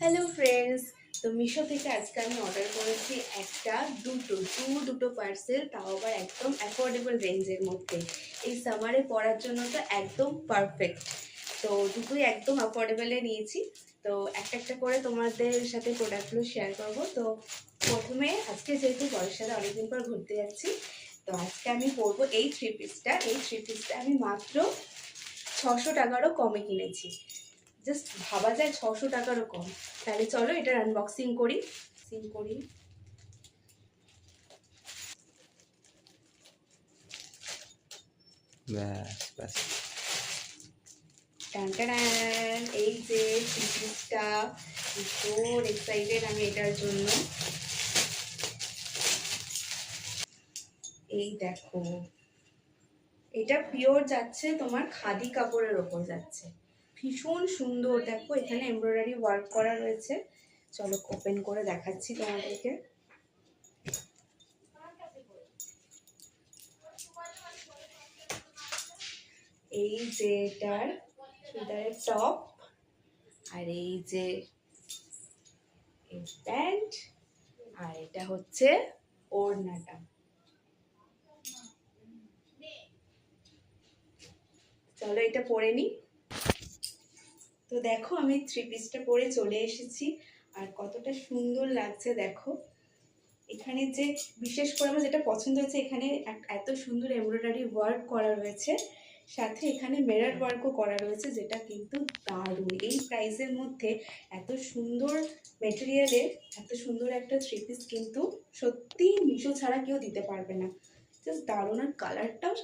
Hello friends, তো মিশো থেকে আজকে আমি অর্ডার করেছি দুটো পার্সেল, তাও আবার একদম অ্যাফোর্ডেবল রেঞ্জের মধ্যে। এই সামারে পরার জন্য তো একদম পারফেক্ট। তো দুটোই একদম অ্যাফোর্ডেবলে নিয়েছি। তো একটা একটা করে তোমাদের সাথে প্রোডাক্টগুলো শেয়ার করব। তো প্রথমে আজকে যেহেতু বরের সাথে অনেকদিন পর ঘুরতে যাচ্ছি, তো আজকে আমি পরবো এই থ্রি পিসটা আমি মাত্র 600 টাকারও কমে কিনেছি। জাস্ট ভাবা যায় 600 টাকারও কম। তাহলে চলো এটার আনবক্সিং করি। ব্যাস ব্যাস। এই যে পিসটা, ভীষণ এক্সাইটেড আমি এটার জন্য। এই দেখো, এটা পিওর যাচ্ছে তোমার খাদি কাপড়ের ওপর যাচ্ছে, ভীষণ সুন্দর। দেখো এখানে এমব্রয়ডারি ওয়ার্ক করা রয়েছে। চলো ওপেন করে দেখাচ্ছি তোমাদেরকে। এই যে এটার চুড়িদারের টপ, আর এই যে প্যান্ট, আর এটা হচ্ছে ওড়নাটা। চলো এটা পরে নি। তো দেখো আমি থ্রি পিসটা পরে চলে এসেছি, আর কতটা সুন্দর লাগছে দেখো। এখানে যে বিশেষ করে আমার যেটা পছন্দ হয়েছে, এখানে এত সুন্দর এমব্রয়ডারি ওয়ার্ক করা রয়েছে, সাথে এখানে মিরর ওয়ার্কও করা রয়েছে, যেটা কিন্তু দারুণ। এই প্রাইসের মধ্যে এত সুন্দর মেটেরিয়ালের এত সুন্দর একটা থ্রি পিস কিন্তু সত্যি মিশো ছাড়া কেউ দিতে পারবে না। জাস্ট দারুণ, আর কালারটাও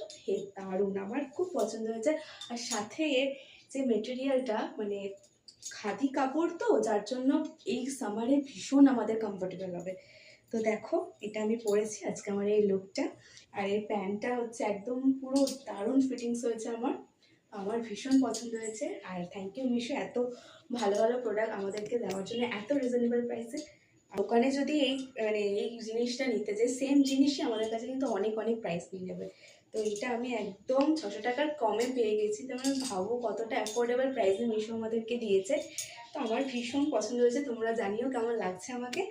দারুণ, আমার খুব পছন্দ হয়েছে। আর সাথে এর যে মেটেরিয়ালটা মানে খাদি কাপড়, তো যার জন্য এই সামারে ভীষণ আমাদের কমফোর্টেবল হবে। তো দেখো এটা আমি পরেছি আজকে আমার এই লুকটা, আর এই প্যান্টটা হচ্ছে একদম পুরো দারুণ ফিটিংস হয়েছে আমার আমার ভীষণ পছন্দ হয়েছে। আর থ্যাংক ইউ মিশো, এত ভালো ভালো প্রোডাক্ট আমাদেরকে দেওয়ার জন্য, এত রিজনেবল প্রাইসে। দোকানে যদি এই জিনিসটা নিতে যে সেম জিনিসই আমাদের কাছে কিন্তু অনেক অনেক প্রাইস নিয়ে যাবে। তো এটা আমি একদম 600 টাকার কমে পেয়ে গেছি। তো আমি ভাবো কতটা অ্যাফোর্ডেবল প্রাইসে মিশো আমাদেরকে দিয়েছে। তো আমার ভীষণ পছন্দ হয়েছে, তোমরা জানিও কেমন লাগছে আমাকে।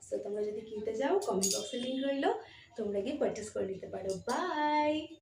তো তোমরা যদি কিনতে যাও, কমেন্ট বক্সে লিঙ্ক রইলো, তোমরা গিয়ে পারচেস করে নিতে পারো। বাই।